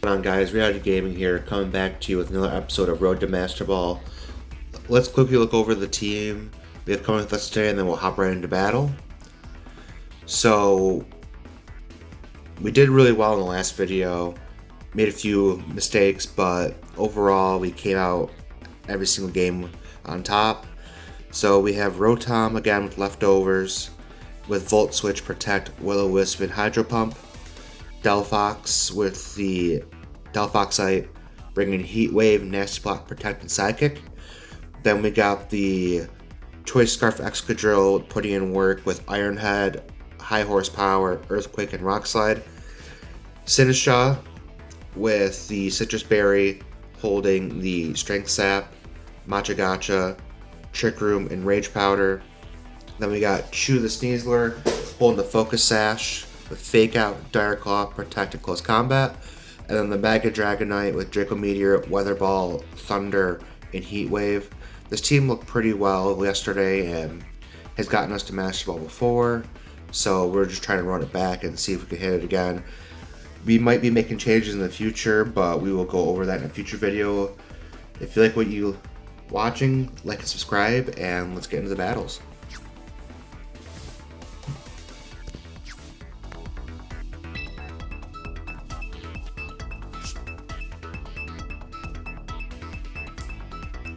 What's going on, guys? Reality Gaming here, coming back to you with another episode of Road to Master Ball. Let's quickly look over the team we have coming with us today, and then we'll hop right into battle. So, we did really well in the last video, made a few mistakes, but overall we came out every single game on top. So we have Rotom again with leftovers, with Volt Switch, Protect, Will-O-Wisp, and Hydro Pump. Delphox with the Delphoxite, bringing Heat Wave, Nasty Block, Protect, and Psychic. Then we got the Choice Scarf Excadrill putting in work with Iron Head, High Horsepower, Earthquake, and Rock Slide. Sinistcha with the Citrus Berry holding the Strength Sap, Matcha Gotcha, Trick Room, and Rage Powder. Then we got Chew the Sneasler holding the Focus Sash with Fake Out, Dire Claw, Protect, and Close Combat. And then the Mega Dragonite with Draco Meteor, Weather Ball, Thunder, and Heat Wave. This team looked pretty well yesterday and has gotten us to Master Ball before, so we're just trying to run it back and see if we can hit it again. We might be making changes in the future, but we will go over that in a future video. If you like what you're watching, like and subscribe, and let's get into the battles.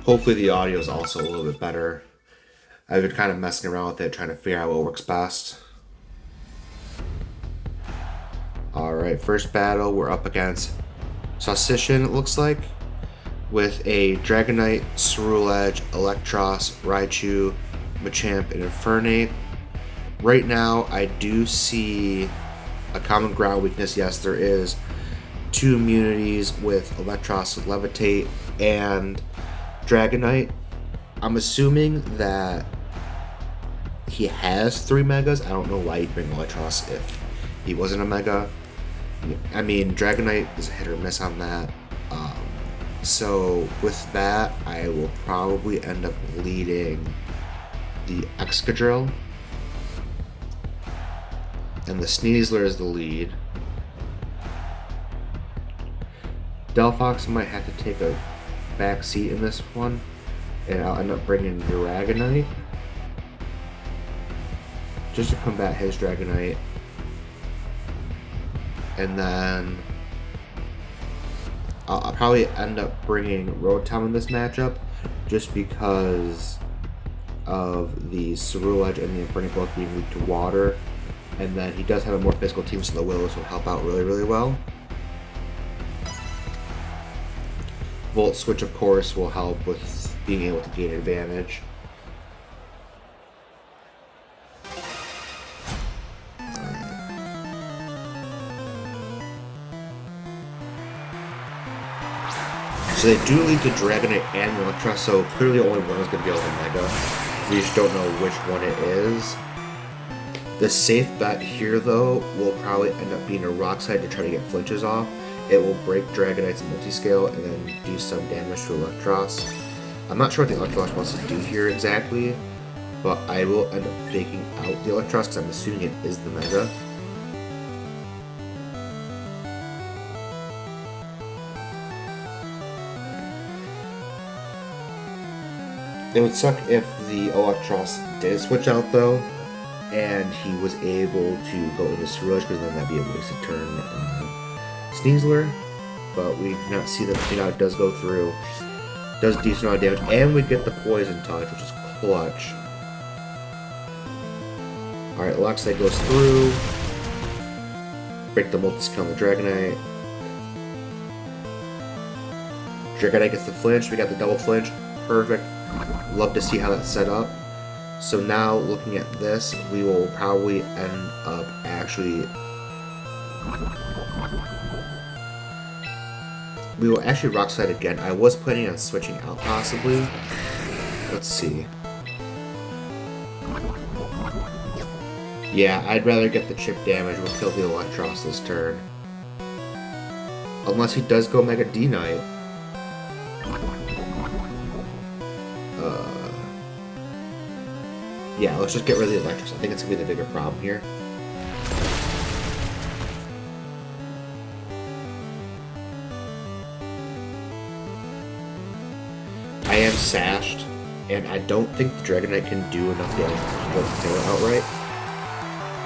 Hopefully the audio is also a little bit better. I've been kind of messing around with it, trying to figure out what works best. Alright, first battle, we're up against Saucitian, it looks like, with a Dragonite, Ceruledge, Electros, Raichu, Machamp, and Infernape. Right now, I do see a common ground weakness. Yes, there is two immunities with Electros with Levitate and Dragonite. I'm assuming that he has 3 Megas. I don't know why he'd bring Electros if he wasn't a Mega. I mean, Dragonite is a hit or miss on that. So with that, I will probably end up leading the Excadrill. And the Sneasler is the lead. Delphox might have to take a back seat in this one, and I'll end up bringing Dragonite just to combat his Dragonite, and then I'll probably end up bringing Rotom in this matchup just because of the Ceruledge and the Infernape both being weak to water, and then he does have a more physical team, so the Willows will help out really well. Volt Switch, of course, will help with being able to gain advantage. So they do lead to Dragonite and Electros, so clearly only one is going to be able to Mega. We just don't know which one it is. The safe bet here, though, will probably end up being a Rock Slide to try to get flinches off. It will break Dragonite's multi-scale and then do some damage to Electros. I'm not sure what the Electros wants to do here exactly, but I will end up faking out the Electros because I'm assuming it is the Mega. It would suck if the Electros did switch out though, and he was able to go into Ceruledge, because then that'd be a wasted turn on Sneasler, but we do not see that. It does go through, does a decent amount of damage, and we get the Poison Touch, which is clutch. Alright, Luxite goes through, break the multi-skill on the Dragonite. Dragonite gets the flinch, we got the double flinch, perfect. Love to see how that's set up. So now, looking at this, we will probably end up actually... We will actually Rock Slide again. I was planning on switching out possibly. Let's see. Yeah, I'd rather get the chip damage. We'll kill the Electros this turn. Unless he does go Mega D-Knight. Yeah, let's just get rid of the Electros. I think it's going to be the bigger problem here. am sashed, and I don't think the Dragonite can do enough damage to kill it outright.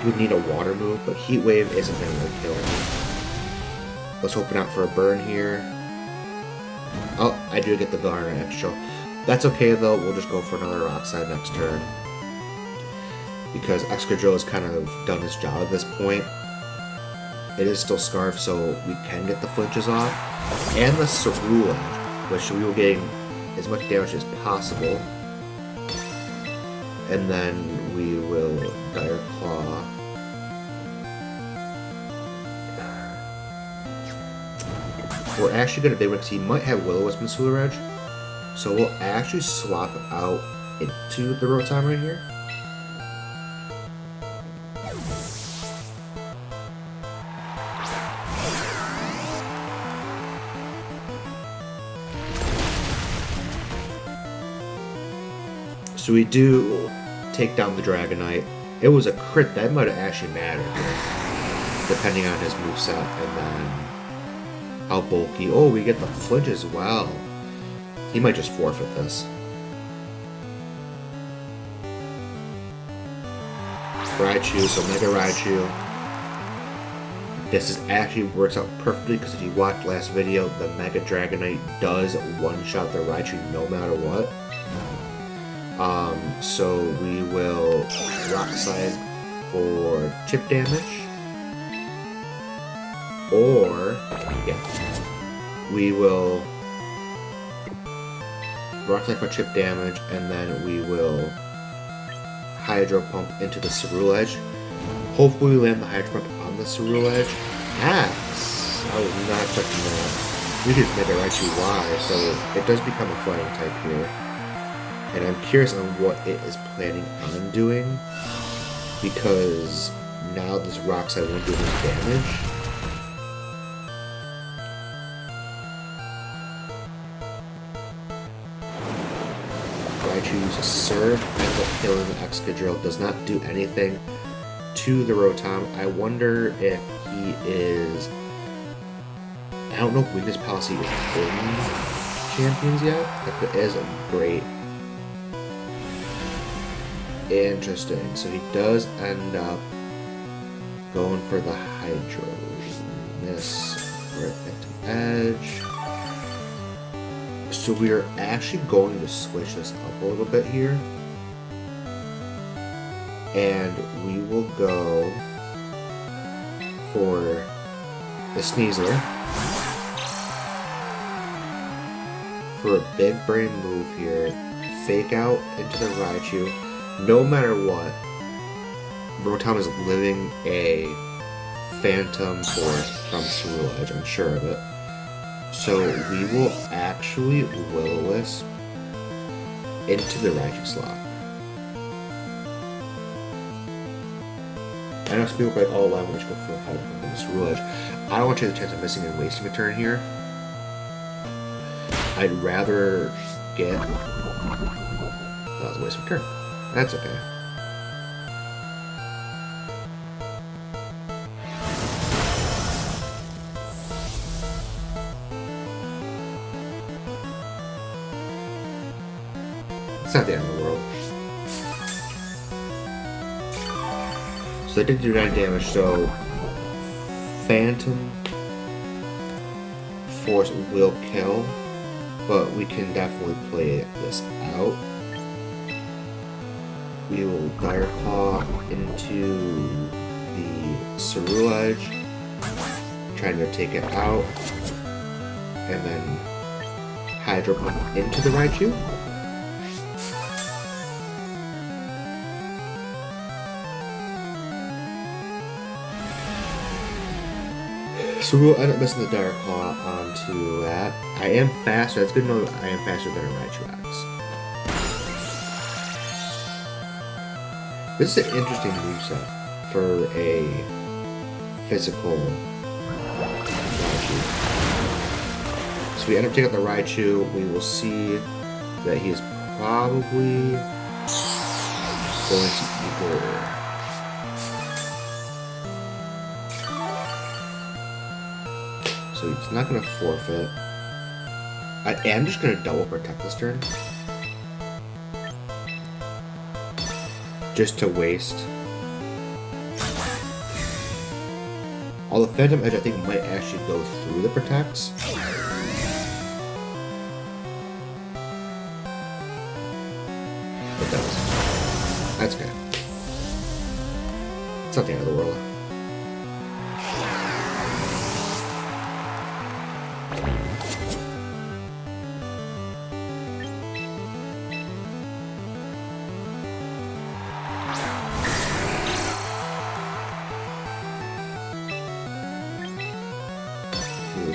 You would need a water move, but Heat Wave isn't going to kill me. Let's open out for a burn here. Oh, I do get the Garner extra. That's okay though, we'll just go for another Rock Slide next turn. Because Excadrill has kind of done his job at this point. It is still Scarf, so we can get the flinches off. And the Cerulege, which we will getting as much damage as possible. And then we will Dire Claw. We're actually going to because he might have Will-O-Wisp and Cerulege. So we'll actually swap out into the Rotom right here. So we do take down the Dragonite. It was a crit, that might have actually mattered, depending on his moveset, and then how bulky. Oh, we get the flinch as well. He might just forfeit this. Raichu, so Mega Raichu. This is actually works out perfectly because if you watched last video, the Mega Dragonite does one-shot the Raichu no matter what. So we will Rock Slide for chip damage. Or, yeah, we will Rock Slide for chip damage, and then we will Hydro Pump into the Cerulege. Hopefully we land the Hydro Pump on the Cerulege. Yes! I was not expecting that. We just made a Raichu Y, so it does become a fighting type here. And I'm curious on what it is planning on doing, because now this Rock Slide won't do any damage. Raichu's Surf ends up killing the Excadrill, does not do anything to the Rotom. I wonder if he is... I don't know if Weakness Policy is in Champions yet. If it is, great. Interesting. So he does end up going for the Hydro. Miss for an edge. So we are actually going to switch this up a little bit here. And we will go for the Sneasler for a big brain move here. Fake out into the Raichu. No matter what, Rotom is living a Phantom Force from Cerulege, I'm sure of it. So we will actually Will-O-Wisp into the Raichu slot. I know some people are like, oh, why would you go for a Hydro Pump on the Cerulege? I don't want to take the chance of missing and wasting a turn here. I'd rather get... That was a waste of a turn. That's okay. It's not the end of the world. So they did do 9 damage, so Phantom Force will kill, but we can definitely play this out. We will Dire Claw into the Cerulege, trying to take it out, and then Hydro Pump into the Raichu. So we'll end up missing the Dire Claw onto that. I am faster, that's good to know that I am faster than a Raichu X. This is an interesting moveset for a physical Raichu. So we end up taking out the Raichu. We will see that he is probably going to either... So he's not going to forfeit. I am just going to double protect this turn. just to waste. All the Phantom Edge I think might actually go through the protects. It does. That's good. It's not the end of the world.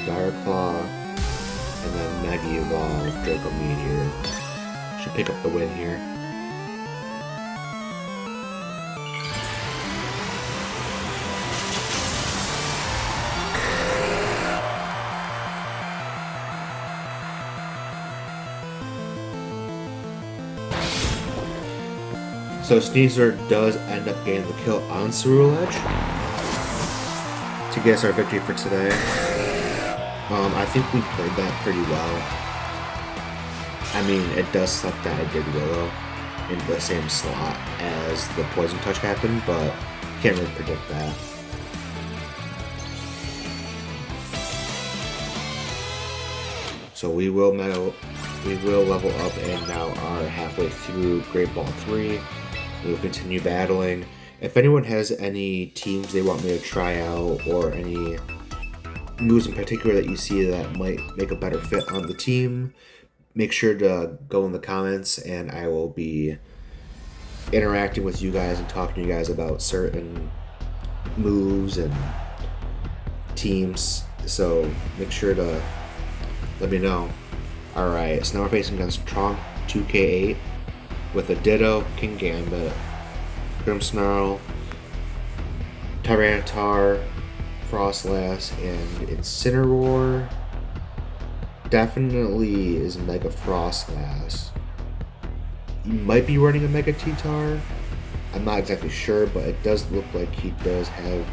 Dire Claw, and then Mega Evolve, Draco Meteor. Should pick up the win here. So Sneasler does end up getting the kill on Ceruledge to get us our victory for today. I think we played that pretty well. I mean, it does suck that I did Willow in the same slot as the Poison Touch happened, but can't really predict that. So we will level up and now are halfway through Great Ball 3. We will continue battling. If anyone has any teams they want me to try out or any moves in particular that you see that might make a better fit on the team, make sure to go in the comments and I will be interacting with you guys and talking to you guys about certain moves and teams. So make sure to let me know. Alright, so now we're facing against Tronk 2K8 with a Ditto, King Gambit, Grimmsnarl, Tyranitar, Froslass, and Incineroar. Definitely is Mega Froslass. He might be running a Mega T-Tar. I'm not exactly sure, but it does look like he does have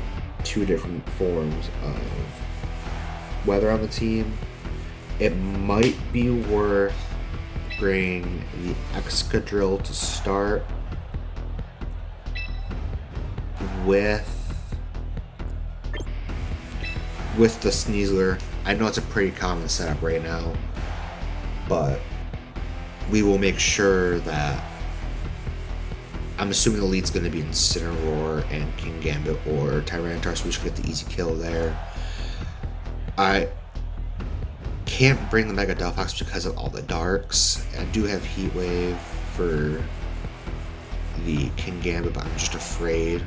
two different forms of weather on the team. It might be worth bringing the Excadrill to start with the Sneasler. I know it's a pretty common setup right now, but we will make sure that I'm assuming the lead's going to be Incineroar and King Gambit or Tyranitar, so we should get the easy kill there. I can't bring the Mega Delphox because of all the darks. I do have Heat Wave for the King Gambit, but I'm just afraid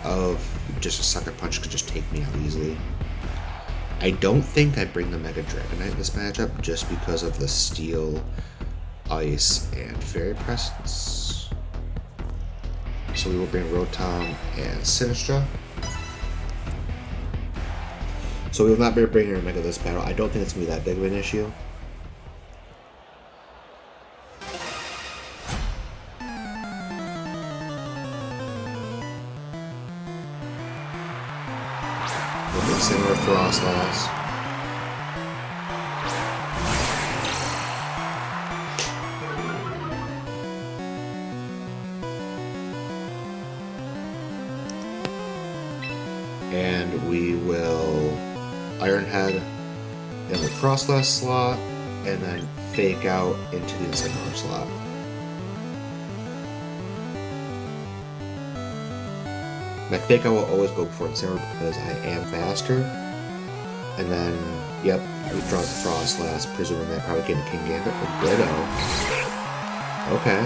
of just a Sucker Punch could just take me out easily. I don't think I bring the Mega Dragonite in this matchup just because of the Steel, Ice, and Fairy presence. So we will bring Rotom and Sinistra. So we will not be bringing a Mega this battle. I don't think it's going to be that big of an issue. Similar Froslass. And we will Iron Head in the Froslass slot and then Fake Out into the Incineroar slot. My Fake Out will always go before Incineroar because I am faster. And then, yep, we draw the Froslass, presuming that probably get a King Gambit or Ditto. Okay.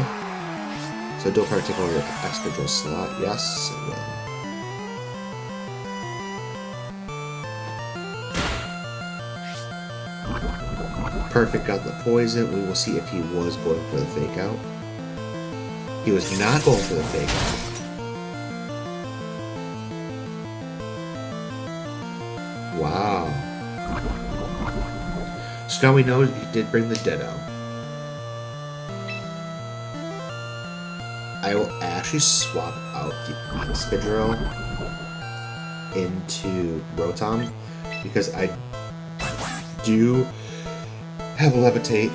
So do probably take over the Excadrill slot. Yes, it will. Perfect, got the poison. We will see if he was going for the Fake Out. He was not going for the Fake Out. Wow. So now we know he did bring the Ditto. I will actually swap out the Excadrill into Rotom because I do have a Levitate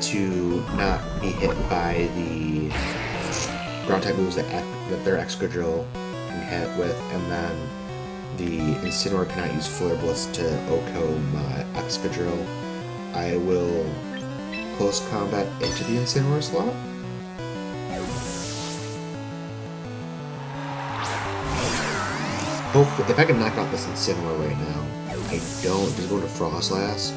to not be hit by the ground type moves that their Excadrill can hit with, and then the Incineroar cannot use Flare Blitz to OHKO my Excadrill. I will close combat into the Incineroar slot. Hopefully, if I can knock out this Incineroar right now, I don't. He's going to Froslass.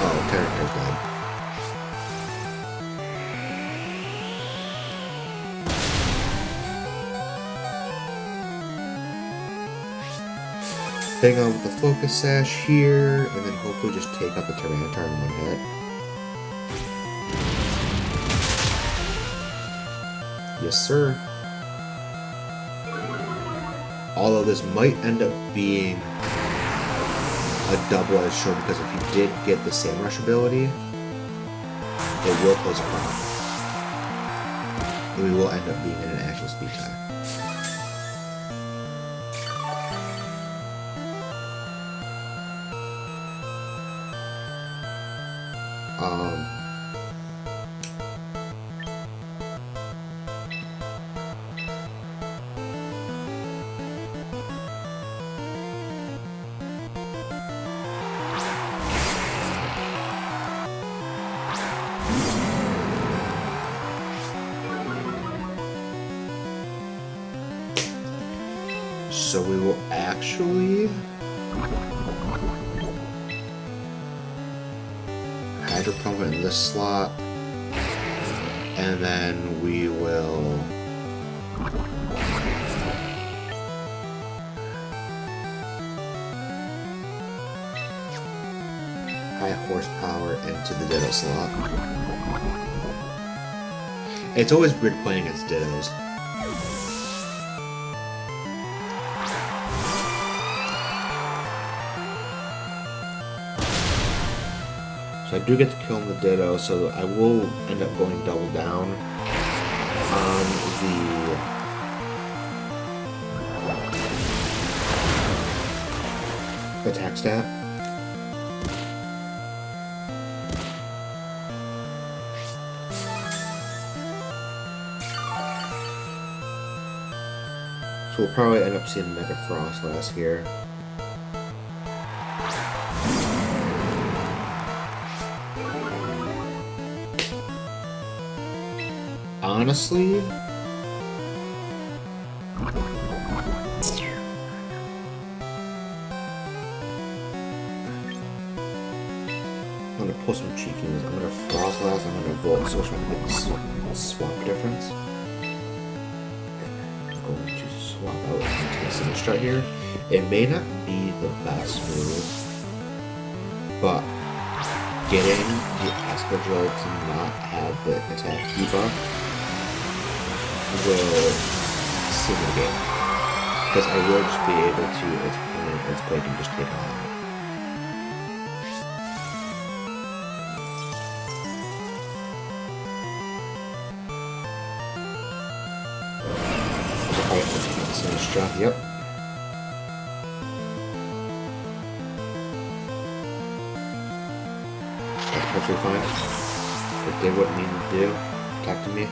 Oh, Tyranitar's dead. Hang on with the Focus Sash here, and then hopefully just take out the Tyranitar in one hit. Yes, sir. Although this might end up being a double-edged sword, because if you did get the Sand Rush ability, it will close a crop. And we will end up being in an actual speed tie. So we will actually Hydro Pump in this slot, and then we will High Horsepower into the Ditto slot. It's always weird playing against Dittos. So I do get to kill him with Ditto, so I will end up going double down on the attack stat. So we'll probably end up seeing Mega Froslass here. Honestly, I'm gonna pull some cheekiness. I'm gonna Froslass, I'm gonna Volt Switch, I'm gonna make a swap difference. I'm going to swap out into the Sinistcha here. It may not be the best move, but getting the Excadrill to not have the attack debuff will seal the game, because I will just be able to, its play can just take it all out. So probably have to take the Sinistcha, yep. That's perfectly fine. It did what it needed to do. Talk to me.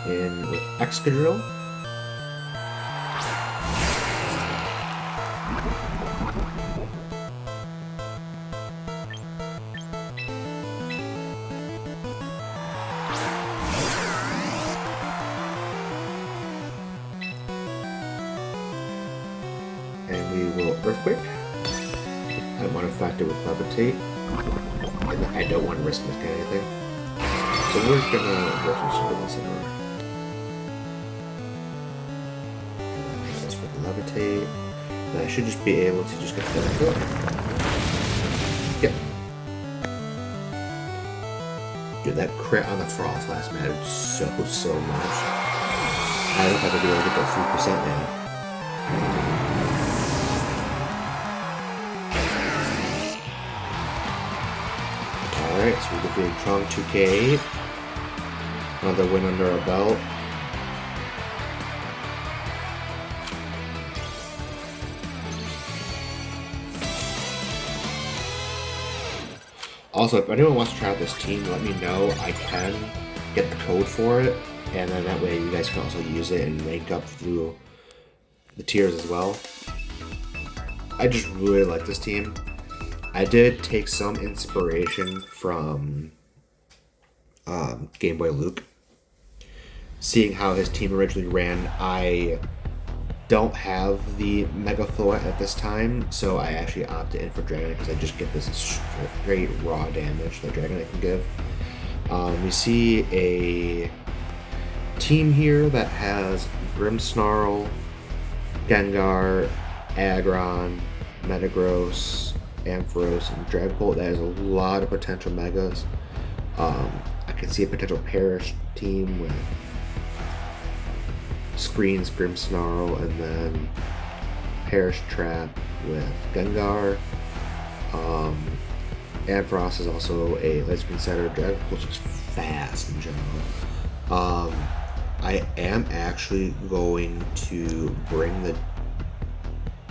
In with Excadrill. And we will Earthquake. I want to factor with Levitate. And I don't want to risk missing anything. So we're just gonna go through some of this in order. Levitate. And I should just be able to just get that kill. Yep. Dude, that crit on the Froslass mattered so much. I don't know if I could be able to get that 3% now. Alright, so we defeated Trong 2K8. Another win under our belt. Also, if anyone wants to try out this team, let me know. I can get the code for it, and then that way you guys can also use it and rank up through the tiers as well. I just really like this team. I did take some inspiration from Game Boy Luke. Seeing how his team originally ran, I don't have the Mega Thought at this time, so I actually opted in for Dragonite because I just get this straight raw damage that Dragonite can give. We see a team here that has Grimmsnarl, Gengar, Aggron, Metagross, Ampharos, and Dragapult. That is a lot of potential Megas. I can see a potential Perish team with Screens, Grimmsnarl, and then Perish Trap with Gengar. Ampharos is also a Light Screen Setter. Dragapult's just fast in general. I am actually going to bring the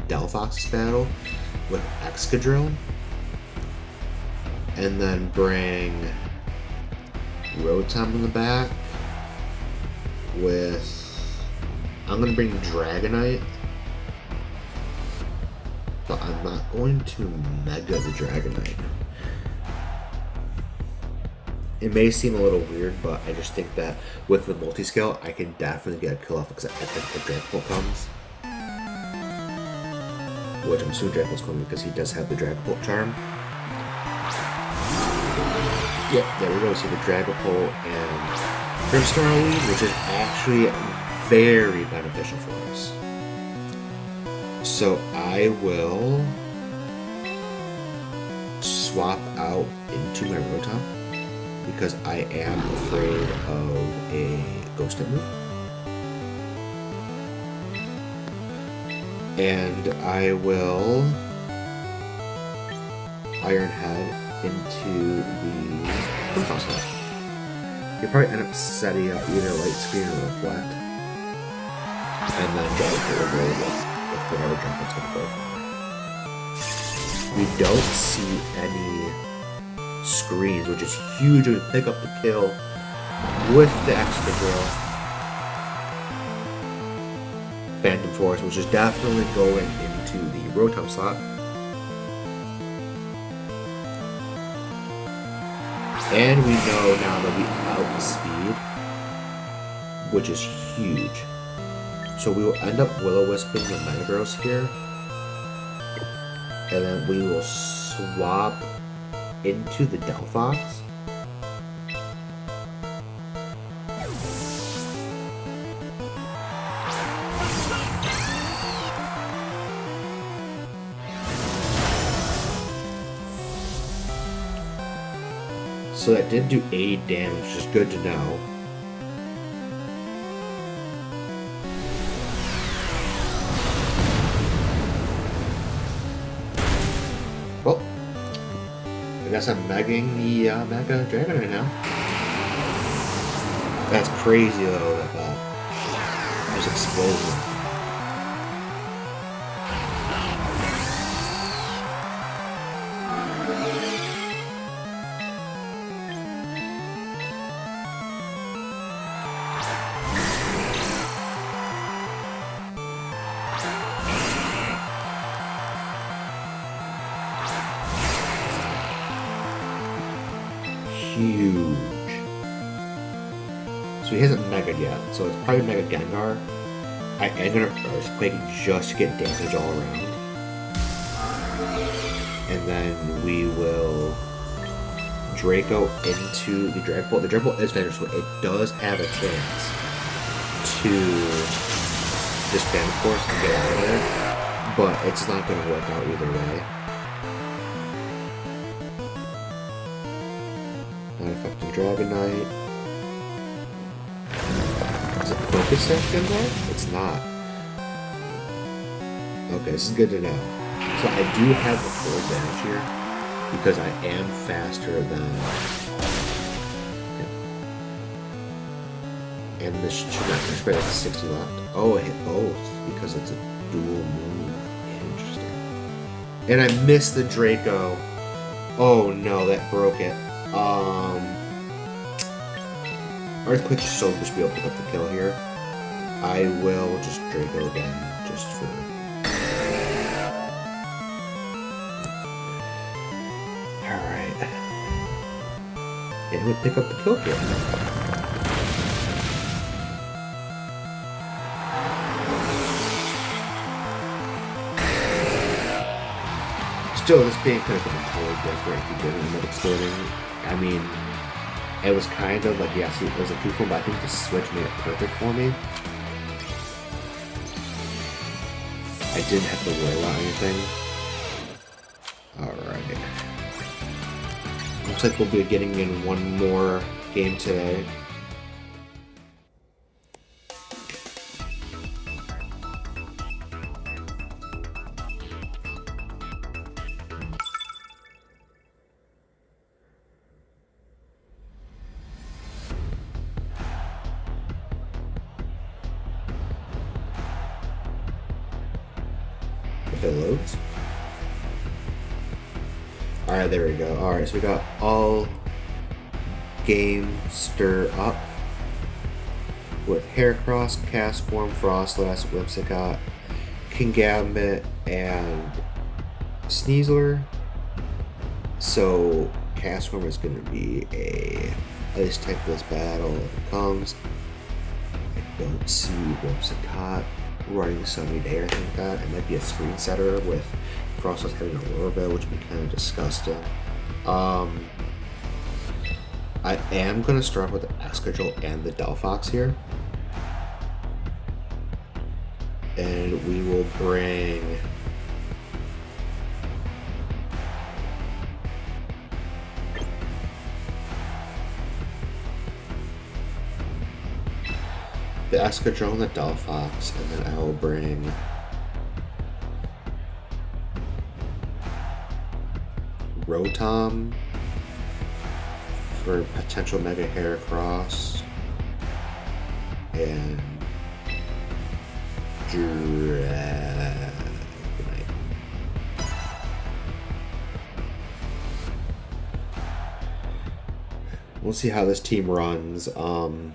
Delphox battle with Excadrill, and then bring Rotom in the back with... I'm going to bring Dragonite, but I'm not going to Mega the Dragonite. It may seem a little weird, but I just think that with the multi-scale, I can definitely get a kill off because I think the Dragapult comes. Which I'm assuming Dragapult's coming because he does have the Dragapult charm. Yep, there we go. See the Dragapult and Grimmsnarl lead, which is actually very beneficial for us. So I will swap out into my Rotom because I am afraid of a Ghost type move. And I will Iron Head into the Froslass. You'll probably end up setting up either Light Screen or Reflect. And then Dragapult will go with whatever Dragapult's going to go for. We don't see any screens, which is huge. We pick up the kill with the Excadrill. Phantom Force, which is definitely going into the Rotom slot. And we know now that we outspeed, which is huge. So we will end up Will-O-Wisping the Metagross here. And then we will swap into the Delphox. So that did do 80 damage, which is good to know. Well, I guess I'm megging the Mega Dragonite now. That's crazy though, that just exploded. Huge. So he hasn't Mega'd yet, so it's probably Mega Gengar. I am gonna Earthquake just to get damage all around. And then we will Draco into the Dragapult. The Dragapult is finished, so it does have a chance to just Phantom Force and get out of there, but it's not gonna work out either way. Affecting Dragonite. Is it Focus Sash Gengar? It's not. Okay, this is good to know. So I do have the full advantage here because I am faster than him. And this should not finish by like 60 left. Oh, it hit both because it's a dual move. Interesting. And I missed the Draco Oh no, that broke it. Earthquake Soak should be able to pick up the kill here. I will just Draco again, just for... Alright. It would pick up the kill here. Still, this game could have been totally different if you didn't end up exploding. I mean, it was kind of like, yes, it was a two form, but I think the switch made it perfect for me. I didn't have to worry about anything. Alright. Looks like we'll be getting in one more game today. If it loads. Alright, there we go. Alright, so we got all game stir up with Heracross, Castform, Froslass, Whimsicott, Kingambit, and Sneasler. So Castform is going to be a ice type this battle if it comes. I don't see Whimsicott running Sunny Day or anything like that. It might be a screen setter with Froslass having a Rorbell, which would be kind of disgusting. I am going to start with the Escadrille and the Delphox here. And we will bring... the Escadrille and the Delphox, and then I will bring... Rotom for potential Mega Heracross, and Dragonite. We'll see how this team runs. I'm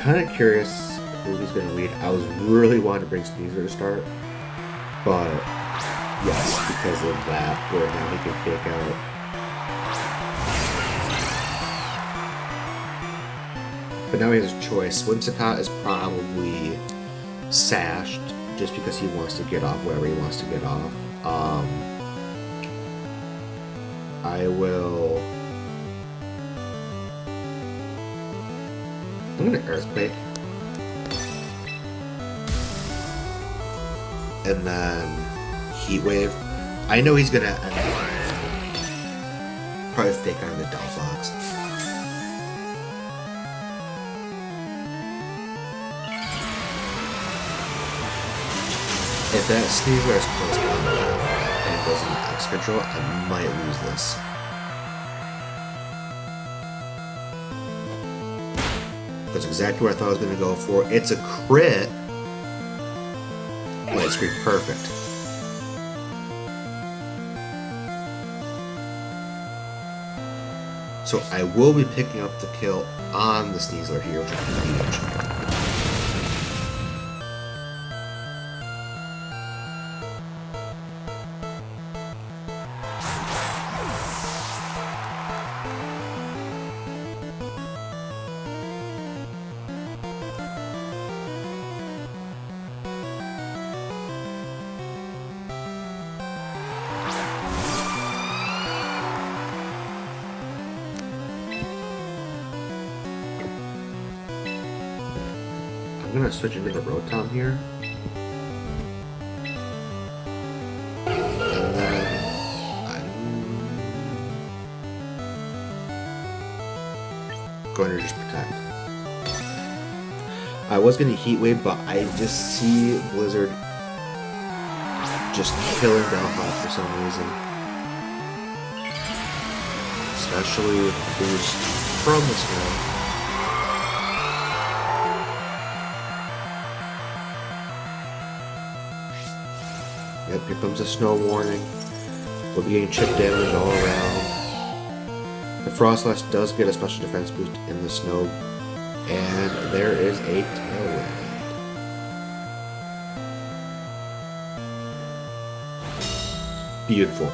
kind of curious who he's going to lead. I was really wanting to bring Sneasler to start, but yes, because of that, where now he can fake out. But now he has a choice. Whimsicott is probably sashed just because he wants to get off wherever he wants to get off. I will... I'm gonna Earthquake. And then Heat Wave. I know he's gonna end up probably fake on the Delphox. If that Sneasler is close combat and goes into X control, I might lose this. That's exactly what I thought I was going to go for. It's a crit. Light Screen, perfect. So I will be picking up the kill on the Sneasler here, which will be huge. I'm gonna switch into the Rotom here. And then I'm going to just protect. I was gonna Heat Wave, but I just see Blizzard just killing Delphox for some reason. Especially with the boost from the snow. Yep, here comes a snow warning. We'll be getting chip damage all around. The Froslass does get a special defense boost in the snow. And there is a Tailwind. Beautiful.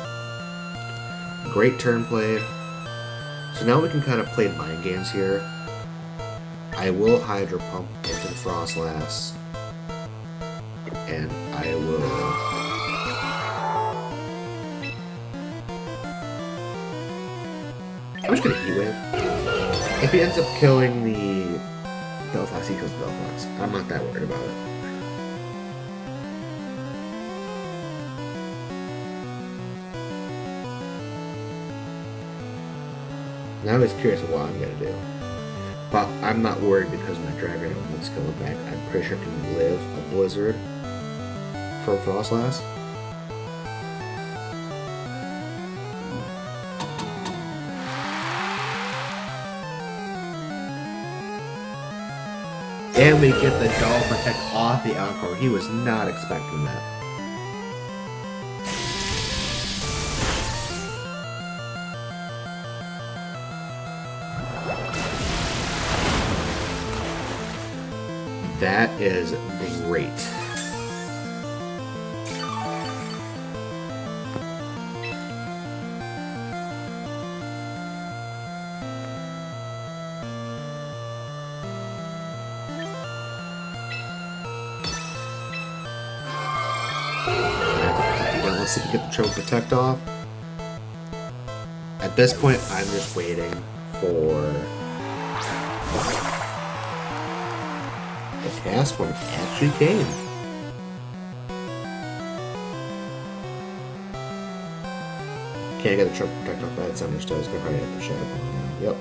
Great turn played. So now we can kind of play mind games here. I will Hydro Pump into the Froslass. And I will... I'm just gonna Heat Wave. If he ends up killing the Belfast, he kills the Belfast. I'm not that worried about it. Now he's curious of what I'm gonna do. But I'm not worried because my Dragon won't skill it back. I'm pretty sure I can live a Blizzard from Froslass. And we get the Double Protect off the Encore. He was not expecting that. That is great. Let's see if we get the Triple Protect off. At this point, I'm just waiting for the cast form actually came. Can't get the Triple Protect off that. It's understood. It's gonna probably have the Shadow Ball now. Yep.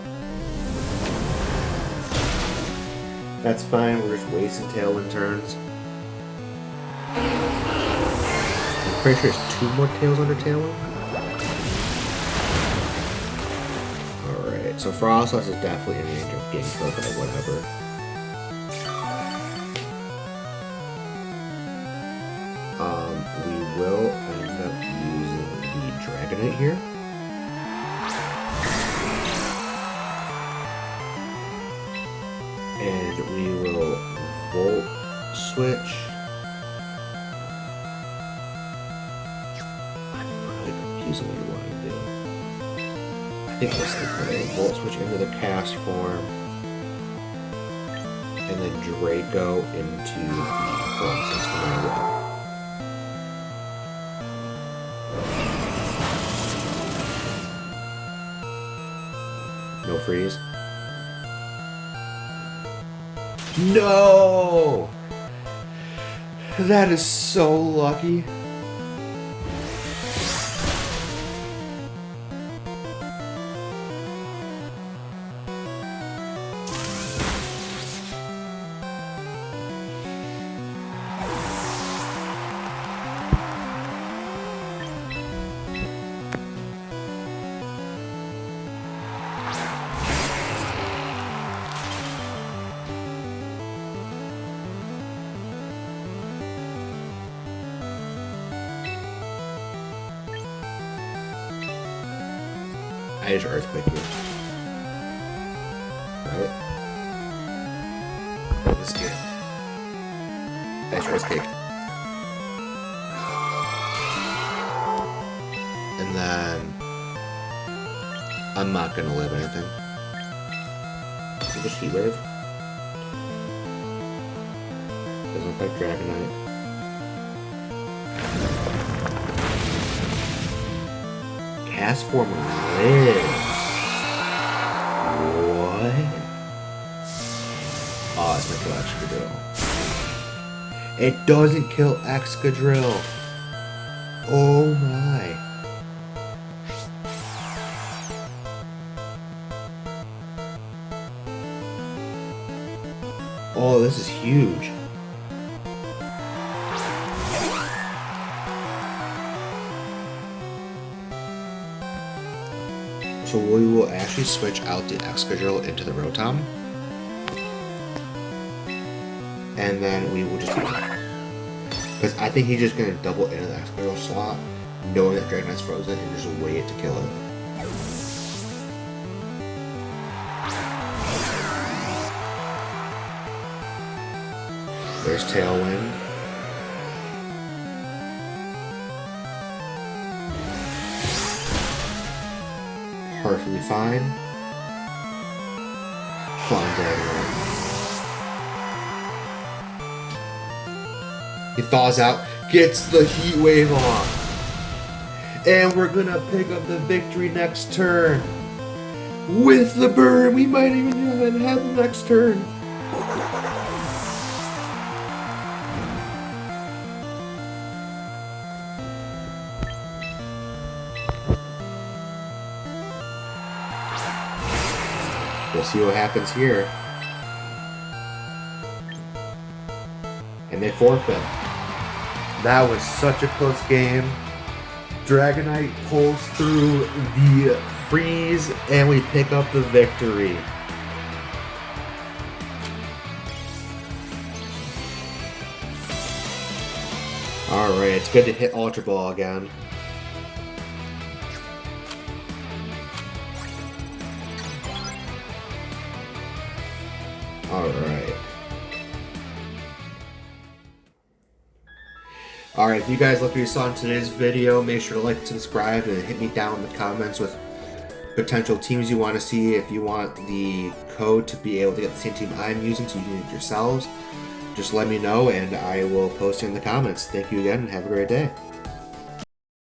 That's fine. We're just wasting Tailwind turns. I'm pretty sure there's 2 more tails under Tailwind. Alright, so Froslass is definitely in range of getting killed by whatever. We will end up using the Dragonite here. And we will Volt Switch. What you want to do. I think that's the play. Volt Switch into the cast form. And then Draco into the Froslass no matter what. No freeze. No! That is so lucky. I just Earthquake you. Right? This game. I just Earthquake. And then I'm not gonna live anything. Just Heat Wave. Doesn't affect Dragonite. Cast form lives. What? Oh, it's my kill Excadrill. It doesn't kill Excadrill. Oh my. Oh, this is huge. So we will actually switch out the Excadrill into the Rotom. And then we will just... Because I think he's just going to double into the Excadrill slot. knowing that Dragonite's frozen, and just wait to kill it. There's Tailwind. Perfectly fine. Come on, Dragonite. He thaws out, gets the Heat Wave off. And we're gonna pick up the victory next turn. With the burn, we might even have the next turn. We'll see what happens here. And they forfeit. That was such a close game. Dragonite pulls through the freeze and we pick up the victory. Alright, it's good to hit Ultra Ball again. Alright. Alright, if you guys like what you saw in today's video, make sure to like and subscribe and hit me down in the comments with potential teams you want to see. If you want the code to be able to get the same team I'm using so you can use it yourselves, just let me know and I will post it in the comments. Thank you again and have a great day.